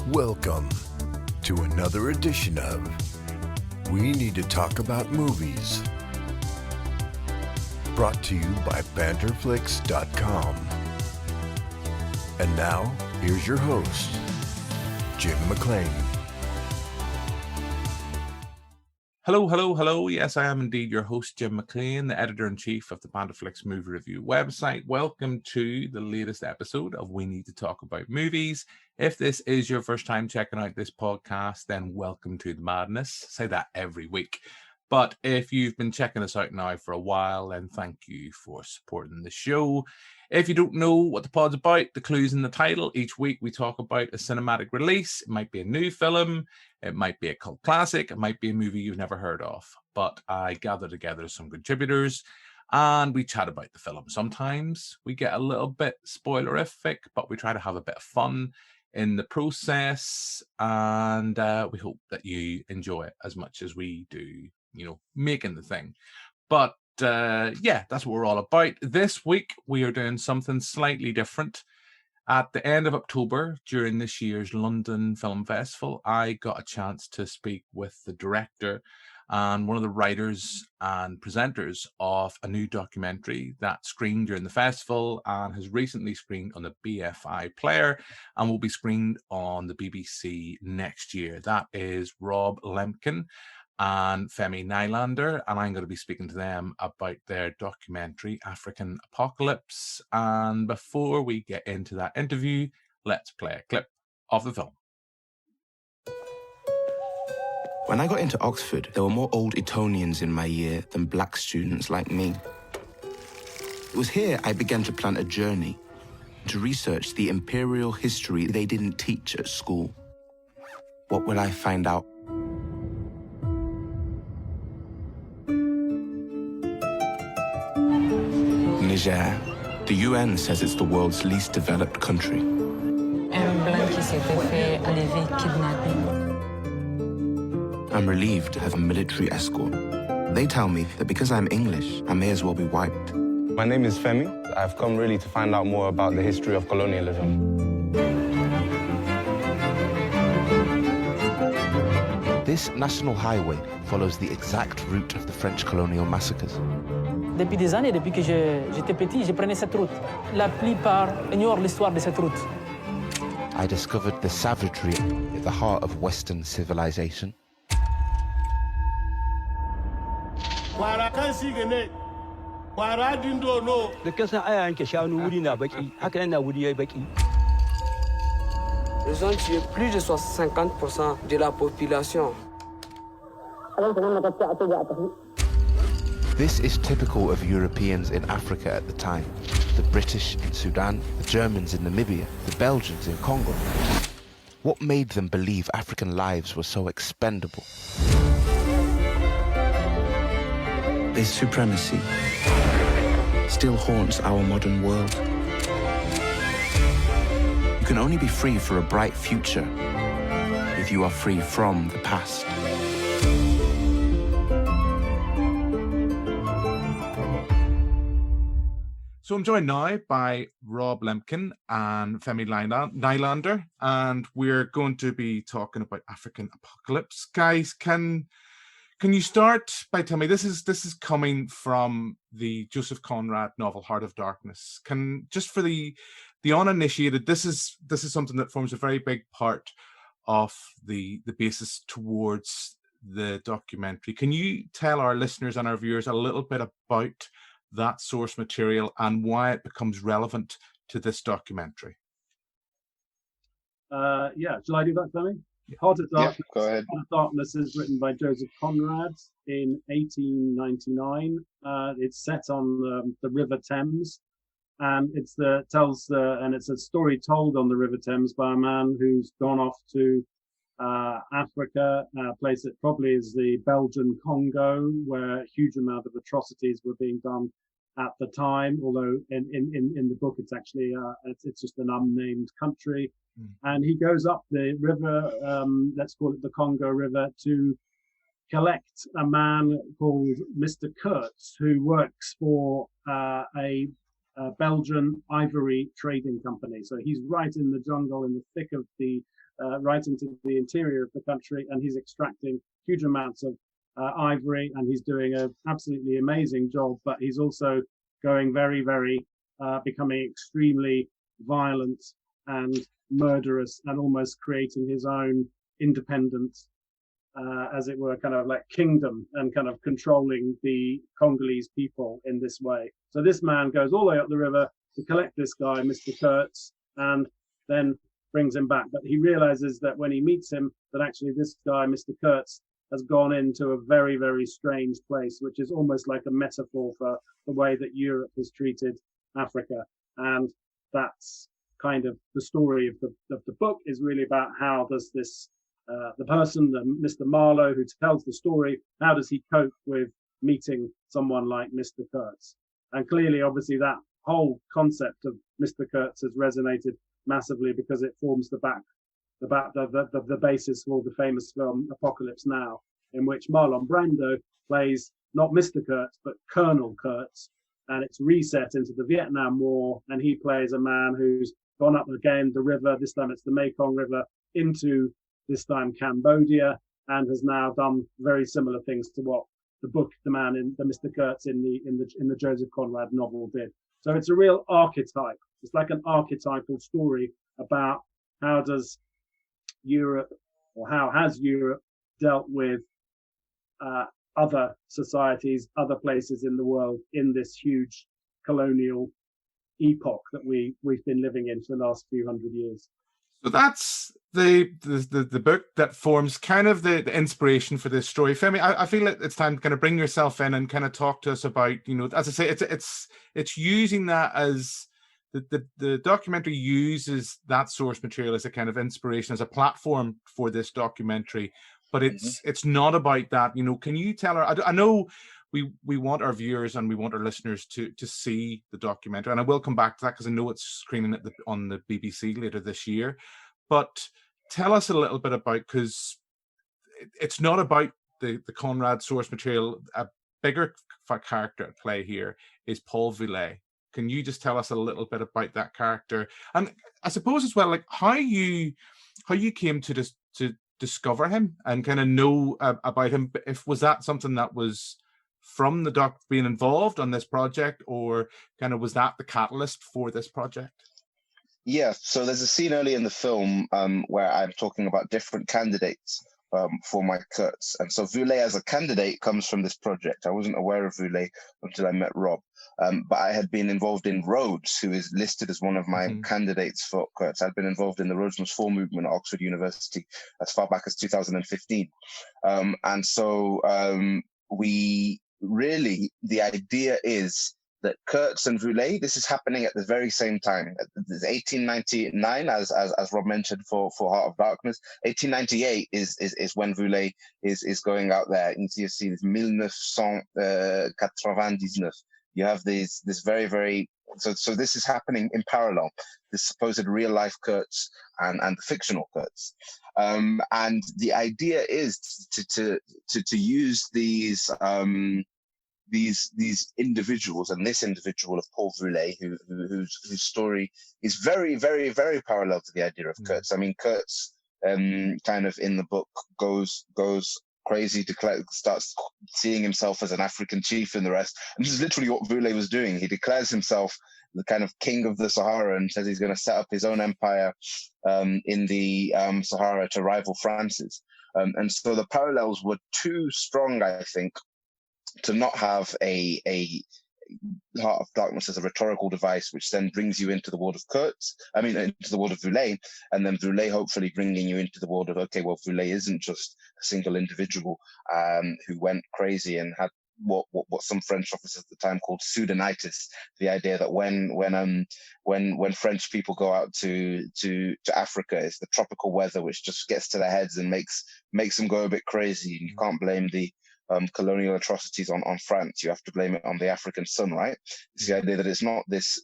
Welcome to another edition of We Need to Talk About Movies. Brought to you by banterflix.com. And now, here's your host, Jim McLean. Hello. Yes, I am indeed your host, Jim McLean, the editor-in-chief of the Banterflix Movie Review website. Welcome to the latest episode of We Need to Talk About Movies. If this is your first time checking out this podcast, then welcome to the madness. I say that every week. But if you've been checking us out now for a while, then thank you for supporting the show. If you don't know what the pod's about, the clue's in the title. Each week we talk about a cinematic release. It might be a new film, it might be a cult classic, it might be a movie you've never heard of. But I gather together some contributors and we chat about the film. Sometimes we get a little bit spoilerific, but we try to have a bit of fun in the process, and we hope that you enjoy it as much as we do, making the thing. But that's what we're all about. This week, we are doing something slightly different. At the end of October, during this year's London Film Festival, I got a chance to speak with the director and one of the writers and presenters of a new documentary that screened during the festival and has recently screened on the BFI player and will be screened on the BBC next year. That is Rob Lemkin and Femi Nylander, and I'm going to be speaking to them about their documentary, African Apocalypse. And before we get into that interview, let's play a clip of the film. When I got into Oxford, there were more old Etonians in my year than black students like me. It was here I began to plan a journey to research the imperial history they didn't teach at school. What will I find out? Niger. The UN says it's the world's least developed country. I'm relieved to have a military escort. They tell me that because I'm English, I may as well be wiped. My name is Femi. I've come really to find out more about the history of colonialism. This national highway follows the exact route of the French colonial massacres. Depuis des années, depuis que j'étais petit, je prenais cette route. La plupart ignorent l'histoire de cette route. I discovered the savagery at the heart of Western civilization. Da kasa aya yanke shanu wuri na baki, haka yana wuri yayi baki. Ils ont tué plus de 50% de la population. This is typical of Europeans in Africa at the time. The British in Sudan, the Germans in Namibia, the Belgians in Congo. What made them believe African lives were so expendable? This supremacy still haunts our modern world. You can only be free for a bright future if you are free from the past. So I'm joined now by Rob Lemkin and Femi Nylander, and we're going to be talking about African Apocalypse. Guys, can you start by telling me, this is coming from the Joseph Conrad novel Heart of Darkness. Just for the uninitiated, this is something that forms a very big part of the basis towards the documentary. Can you tell our listeners and our viewers a little bit about that source material and why it becomes relevant to this documentary? Shall I do that, Femi? Heart of Darkness. Yeah, go ahead. Heart of Darkness is written by Joseph Conrad in 1899. It's set on the River Thames, and it's a story told on the River Thames by a man who's gone off to Africa, a place that probably is the Belgian Congo, where a huge amount of atrocities were being done at the time. Although in the book, it's actually it's just an unnamed country. And he goes up the river, let's call it the Congo River, to collect a man called Mr. Kurtz, who works for a Belgian ivory trading company. So he's right in the jungle, in the thick of the, right into the interior of the country, and he's extracting huge amounts of ivory, and he's doing an absolutely amazing job. But he's also going very, very, becoming extremely violent and murderous, and almost creating his own independent, as it were, kind of like kingdom, and kind of controlling the Congolese people in this way. So this man goes all the way up the river to collect this guy, Mr. Kurtz, and then brings him back. But he realizes that when he meets him, that actually this guy, Mr. Kurtz, has gone into a very, very strange place, which is almost like a metaphor for the way that Europe has treated Africa. And that's kind of the story of the book, is really about how does this, the person, Mr. Marlowe, who tells the story, how does he cope with meeting someone like Mr. Kurtz? And clearly, obviously, that whole concept of Mr. Kurtz has resonated massively, because it forms the basis for the famous film Apocalypse Now, in which Marlon Brando plays not Mr. Kurtz, but Colonel Kurtz. And it's reset into the Vietnam War, and he plays a man who's gone up again the river, this time it's the Mekong River, into this time Cambodia, and has now done very similar things to what the book, the man in the Mr. Kurtz in the Joseph Conrad novel did. So it's a real archetype. It's like an archetypal story about how does Europe, or how has Europe dealt with other societies, other places in the world, in this huge colonial epoch that we've been living in for the last few hundred years. So that's the book that forms kind of the inspiration for this story. Femi, I feel like it's time to kind of bring yourself in and kind of talk to us about, as I say, it's using that as the documentary uses that source material as a kind of inspiration, as a platform for this documentary. But it's not about that. Can you tell her? I know we want our viewers and we want our listeners to see the documentary, and I will come back to that because I know it's screening on the BBC later this year. But tell us a little bit about, because it's not about the Conrad source material. A bigger character at play here is Paul Voulet. Can you just tell us a little bit about that character, and I suppose as well, like how you came to discover him and kind of know about him? If was that something that was from the doc being involved on this project, or kind of was that the catalyst for this project? Yeah, so there's a scene early in the film where I'm talking about different candidates for my Kurtz. And so Voulet as a candidate comes from this project. I wasn't aware of Voulet until I met Rob. But I had been involved in Rhodes, who is listed as one of my candidates for Kurtz. I'd been involved in the Rhodes Must Fall movement at Oxford University as far back as 2015. And so the idea is that Kurtz and Voulet, this is happening at the very same time. It's 1899, as Rob mentioned, for Heart of Darkness. 1898 is when Voulet is going out there. You see this 1999. You have this very, very, so this is happening in parallel, this supposed real life Kurtz and the fictional Kurtz. And the idea is to use these individuals, and this individual of Paul Voulet, whose story is very, very, very parallel to the idea of Kurtz. I mean, Kurtz kind of in the book goes crazy, starts seeing himself as an African chief and the rest. And this is literally what Voulet was doing. He declares himself the kind of king of the Sahara and says he's going to set up his own empire in the Sahara to rival France's. And so the parallels were too strong, I think, to not have a Heart of Darkness as a rhetorical device, which then brings you into the world of into the world of Voulet, and then Voulet hopefully bringing you into the world of, okay, well, Voulet isn't just a single individual who went crazy and had what some French officers at the time called Soudanitis, the idea that when French people go out to Africa, it's the tropical weather which just gets to their heads and makes them go a bit crazy. You can't blame the colonial atrocities on France. You have to blame it on the African sun, right? It's the idea that it's not this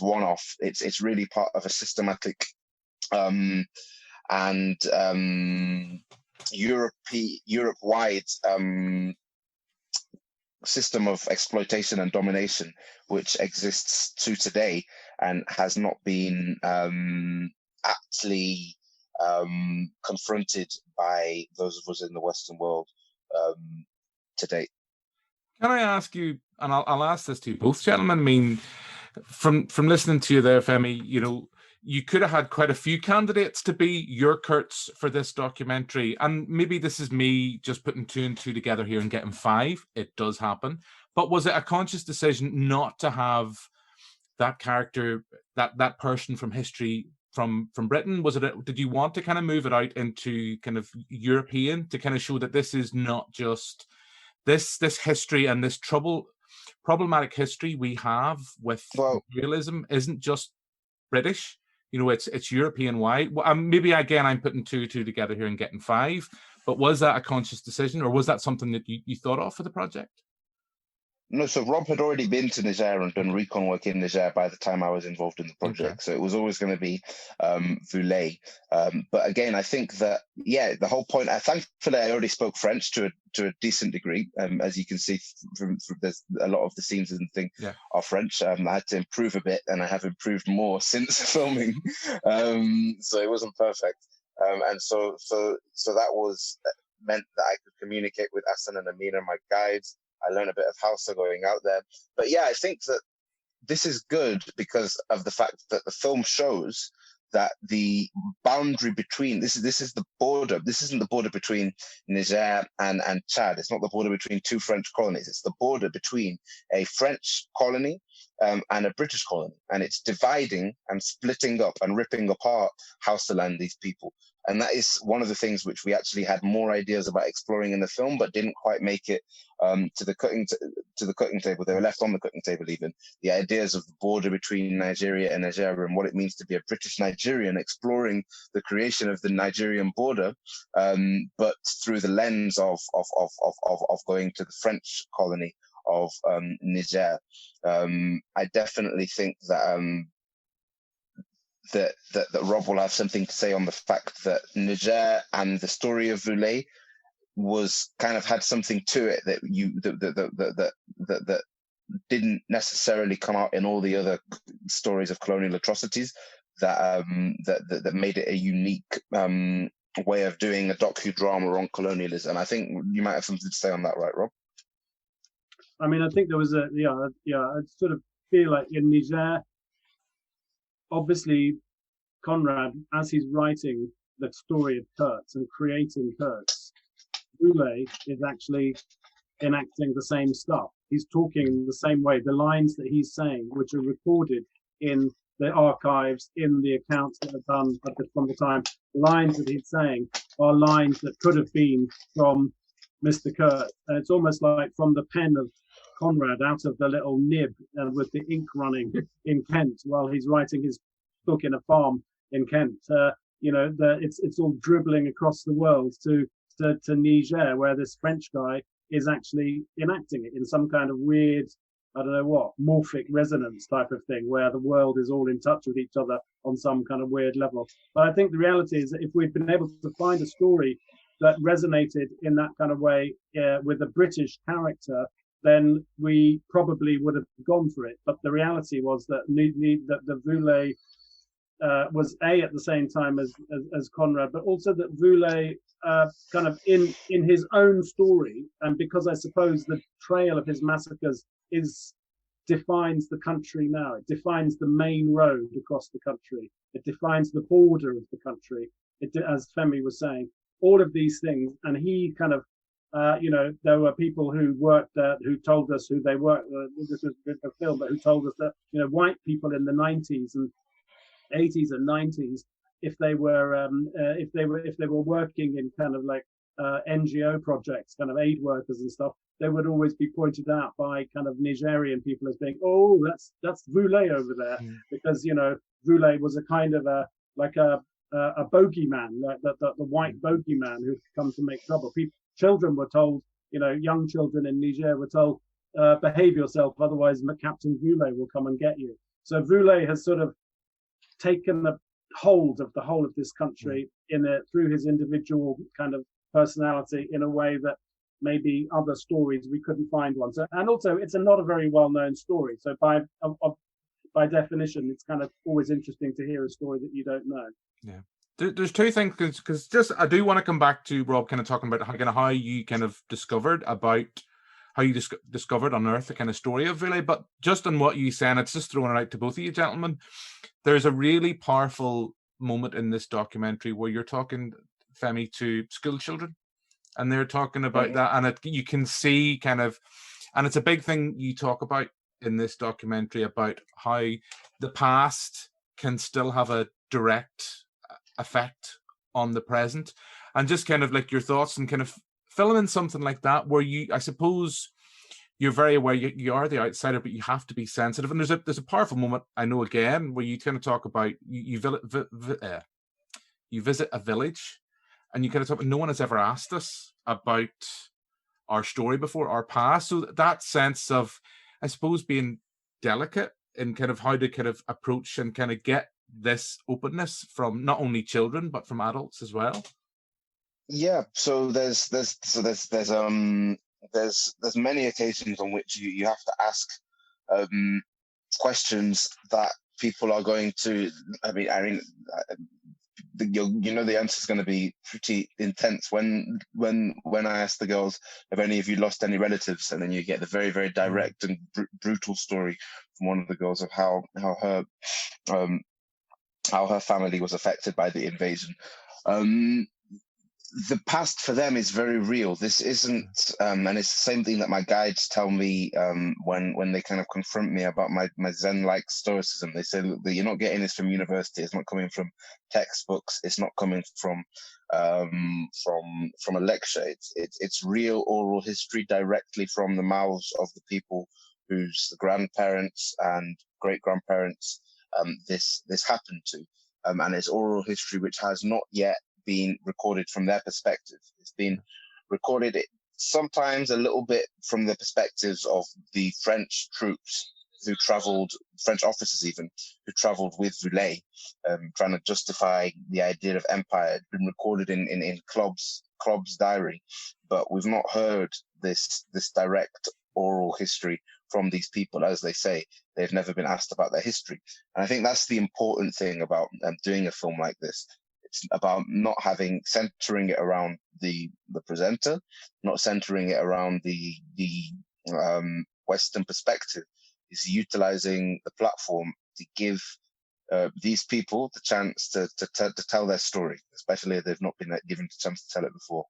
one-off. It's really part of a systematic Europe-wide system of exploitation and domination which exists to today and has not been aptly confronted by those of us in the Western world to date. Can I ask you, and I'll ask this to you both, gentlemen. I mean, from listening to you there, Femi, you know, you could have had quite a few candidates to be your Kurtz for this documentary. And maybe this is me just putting 2 and 2 together here and getting 5. It does happen. But was it a conscious decision not to have that character, that person from history from Britain? Was it did you want to kind of move it out into kind of European to kind of show that this is not just this history and this problematic history we have with realism isn't just British? You know, it's European wide. Maybe again, I'm putting 2 together here and getting 5. But was that a conscious decision, or was that something that you thought of for the project? No, so Rob had already been to Niger and done recon work in Niger by the time I was involved in the project. Okay. So it was always going to be Voulet. But again, I think that, the whole point, thankfully I already spoke French to a decent degree. As you can see, from there's a lot of the scenes and things are French. I had to improve a bit, and I have improved more since filming. So it wasn't perfect. And so that meant that I could communicate with Hassan and Amina, my guides. I learned a bit of Hausa going out there. But I think that this is good because of the fact that the film shows that the boundary between this is the border. This isn't the border between Niger and Chad. It's not the border between 2 French colonies. It's the border between a French colony and a British colony. And it's dividing and splitting up and ripping apart Hausaland, these people. And that is one of the things which we actually had more ideas about exploring in the film, but didn't quite make it to the cutting table. They were left on the cutting table even. The ideas of the border between Nigeria and Nigeria and what it means to be a British Nigerian, exploring the creation of the Nigerian border, but through the lens of going to the French colony of Niger. I definitely think that that Rob will have something to say on the fact that Niger and the story of Voulet was kind of had something to it that didn't necessarily come out in all the other stories of colonial atrocities. That made it a unique way of doing a docudrama on colonialism. I think you might have something to say on that, right, Rob? I mean, I think there was I sort of feel like in Niger, obviously, Conrad, as he's writing the story of Kurtz and creating Kurtz, Voulet is actually enacting the same stuff. He's talking the same way. The lines that he's saying, which are recorded in the archives, in the accounts that are done from the time, lines that he's saying are lines that could have been from Mr. Kurtz. And it's almost like from the pen of Conrad out of the little nib and with the ink running in Kent while he's writing his book in a farm in Kent. It's all dribbling across the world to Niger, where this French guy is actually enacting it in some kind of weird, I don't know what, morphic resonance type of thing, where the world is all in touch with each other on some kind of weird level. But I think the reality is that if we'd been able to find a story that resonated in that kind of way with a British character, then we probably would have gone for it. But the reality was that the Voulet was at the same time as Conrad, but also that Voulet kind of in his own story, and because I suppose the trail of his massacres defines the country now. It defines the main road across the country. It defines the border of the country. As Femi was saying, all of these things, and he kind of. There were people who worked who told us who they worked. This was a film, but who told us that white people in the 90s and 80s and 90s, if they were working in kind of like NGO projects, kind of aid workers and stuff, they would always be pointed out by kind of Nigerian people as being, oh, that's Voulet over there, because Voulet was a kind of a bogeyman, like the white bogeyman who'd come to make trouble. Children were told, young children in Niger were told, behave yourself, otherwise Captain Voulet will come and get you. So Voulet has sort of taken a hold of the whole of this country through his individual kind of personality in a way that maybe other stories we couldn't find one. So, and also it's not a very well-known story. So by definition, it's kind of always interesting to hear a story that you don't know. Yeah. There's two things, because just I do want to come back to Rob kind of talking about how you kind of discovered unearthed the kind of story of Vile, but just on what you said, it's just throwing it out to both of you gentlemen. There's a really powerful moment in this documentary where you're talking, Femi, to school children, and they're talking about that, and you can see kind of, and it's a big thing you talk about in this documentary about how the past can still have a direct effect on the present, and just kind of like your thoughts and kind of filming something like that where you, I suppose, you're very aware you are the outsider, but you have to be sensitive. And there's a powerful moment, I know, again, where you kind of talk about you visit a village, and you kind of talk, no one has ever asked us about our story before, our past. So that sense of, I suppose, being delicate in kind of how to kind of approach and kind of get this openness from not only children but from adults as well. Yeah, so there's many occasions on which you have to ask questions that people are going to. The answer is going to be pretty intense when I ask the girls, have any of you lost any relatives, and then you get the very, very direct and brutal story from one of the girls of how her family was affected by the invasion. The past for them is very real. This isn't, and it's the same thing that my guides tell me when they kind of confront me about my Zen-like stoicism. They say, look, you're not getting this from university. It's not coming from textbooks. It's not coming from a lecture. It's real oral history directly from the mouths of the people whose grandparents and great grandparents this happened to, and it's oral history which has not yet been recorded from their perspective. It's been recorded sometimes a little bit from the perspectives of the French troops who traveled, French officers even, who traveled with Voulet, trying to justify the idea of empire. It's been recorded in Klobb's diary, but we've not heard this direct oral history from these people. As they say, they've never been asked about their history. And I think that's the important thing about doing a film like this. It's about not centering it around the presenter, not centering it around the Western perspective. It's utilizing the platform to give these people the chance to tell their story, especially if they've not been given the chance to tell it before.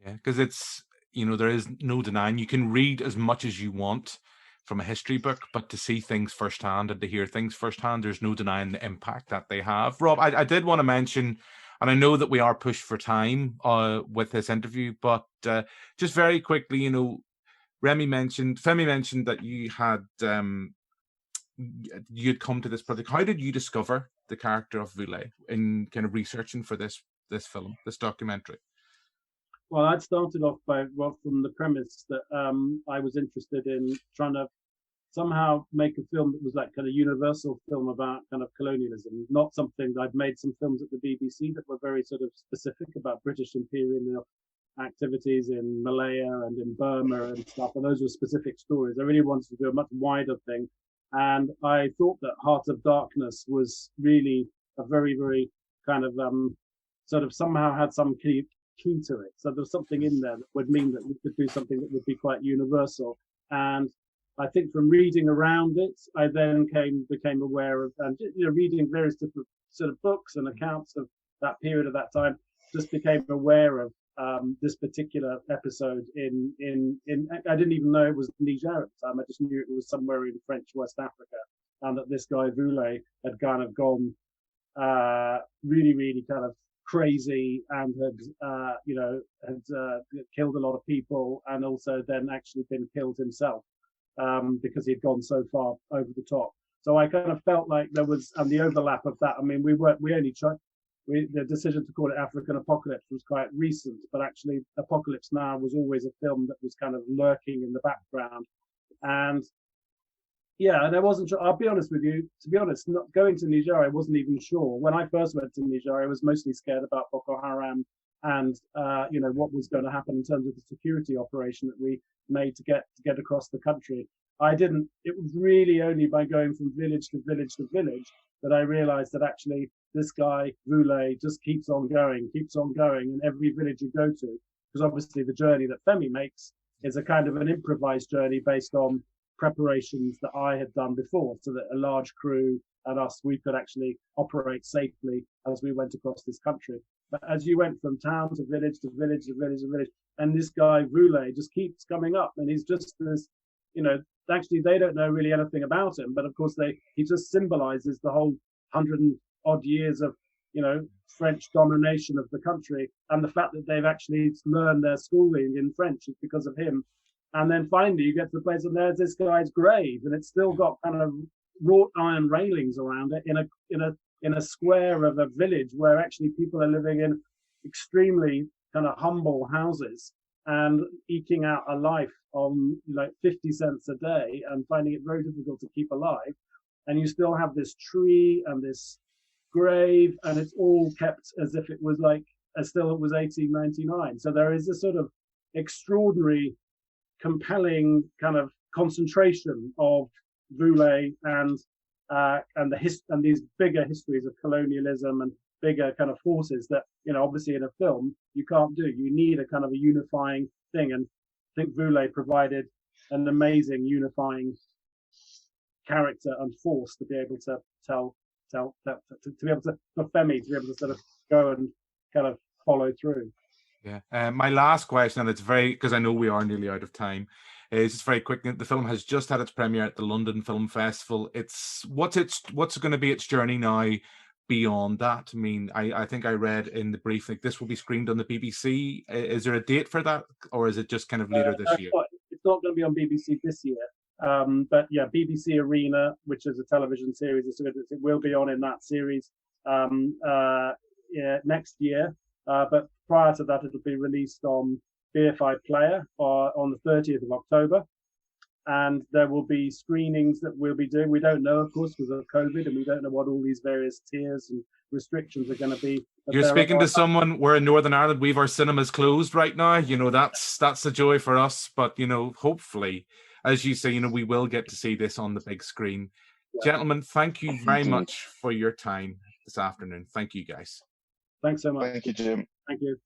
Yeah, because it's, there is no denying, you can read as much as you want from a history book, but to see things firsthand and to hear things firsthand, there's no denying the impact that they have. Rob, I did want to mention, and I know that we are pushed for time with this interview, but just very quickly, Femi mentioned that you had come to this project. How did you discover the character of Voulet in kind of researching for this film, this documentary? Well, I'd started off from the premise that I was interested in trying to somehow make a film that was that kind of universal film about kind of colonialism, not something that I'd made some films at the BBC that were very sort of specific about British imperial activities in Malaya and in Burma and stuff, and those were specific stories. I really wanted to do a much wider thing, and I thought that Heart of Darkness was really a very, very kind of sort of somehow had some key to it. So there was something in there that would mean that we could do something that would be quite universal. And I think from reading around it, I then became aware of, and reading various different sort of books and accounts of that period of that time, just became aware of this particular episode in I didn't even know it was Niger at the time. I just knew it was somewhere in French West Africa, and that this guy Voulet had kind of gone really, really kind of crazy and had killed a lot of people, and also then actually been killed himself because he'd gone so far over the top. So I kind of felt like there was, and the overlap of that. I mean, the decision to call it African Apocalypse was quite recent, but actually Apocalypse Now was always a film that was kind of lurking in the background. And yeah, and I wasn't sure. I'll be honest with you. To be honest, not going to Niger, I wasn't even sure. When I first went to Niger, I was mostly scared about Boko Haram and what was going to happen in terms of the security operation that we made to get across the country. It was really only by going from village to village to village that I realized that actually this guy, Voulez, just keeps on going in every village you go to. Because obviously the journey that Femi makes is a kind of an improvised journey based on preparations that I had done before, so that a large crew and us, we could actually operate safely as we went across this country. But as you went from town to village to village to village to village, and this guy, Voulez, just keeps coming up, and he's just this, actually they don't know really anything about him, but of course he just symbolizes the whole 100 and odd years of French domination of the country, and the fact that they've actually learned their schooling in French is because of him. And then finally you get to the place and there's this guy's grave, and it's still got kind of wrought iron railings around it in a square of a village where actually people are living in extremely kind of humble houses and eking out a life on 50 cents a day and finding it very difficult to keep alive. And you still have this tree and this grave, and it's all kept as if it was as still it was 1899. So there is a sort of extraordinary, compelling kind of concentration of Voulez and these bigger histories of colonialism and bigger kind of forces that obviously in a film you can't do. You need a kind of a unifying thing, and I think Voulez provided an amazing unifying character and force to be able to for Femi to be able to sort of go and kind of follow through. Yeah. My last question, and it's because I know we are nearly out of time, is just very quick. The film has just had its premiere at the London Film Festival. What's going to be its journey now beyond that? I mean, I think I read in the brief this will be screened on the BBC. Is there a date for that, or is it just kind of later this year? It's not going to be on BBC this year. But yeah, BBC Arena, which is a television series, it will be on in that series next year. But prior to that, it'll be released on BFI Player on the 30th of October. And there will be screenings that we'll be doing. We don't know, of course, because of COVID, and we don't know what all these various tiers and restrictions are going to be. But you're speaking to someone. We're in Northern Ireland. We've our cinemas closed right now. That's a joy for us. But hopefully, as you say, we will get to see this on the big screen. Yeah. Gentlemen, thank you very much for your time this afternoon. Thank you, guys. Thanks so much. Thank you, Jim. Thank you.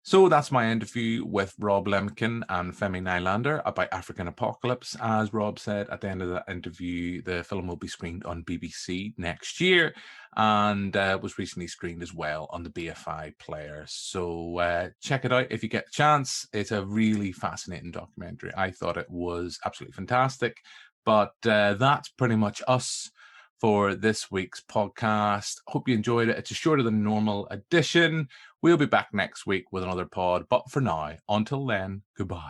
So that's my interview with Rob Lemkin and Femi Nylander about African Apocalypse. As Rob said at the end of that interview, the film will be screened on BBC next year and was recently screened as well on the BFI Player. So check it out if you get a chance. It's a really fascinating documentary. I thought it was absolutely fantastic. But that's pretty much us for this week's podcast. Hope you enjoyed it. It's a shorter than normal edition. We'll be back next week with another pod. But for now, until then, goodbye.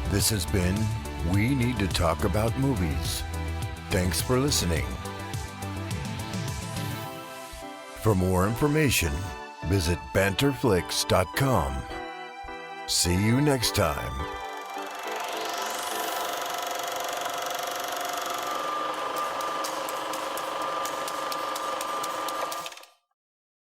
This has been We Need to Talk About Movies. Thanks for listening. For more information, visit banterflix.com. See you next time.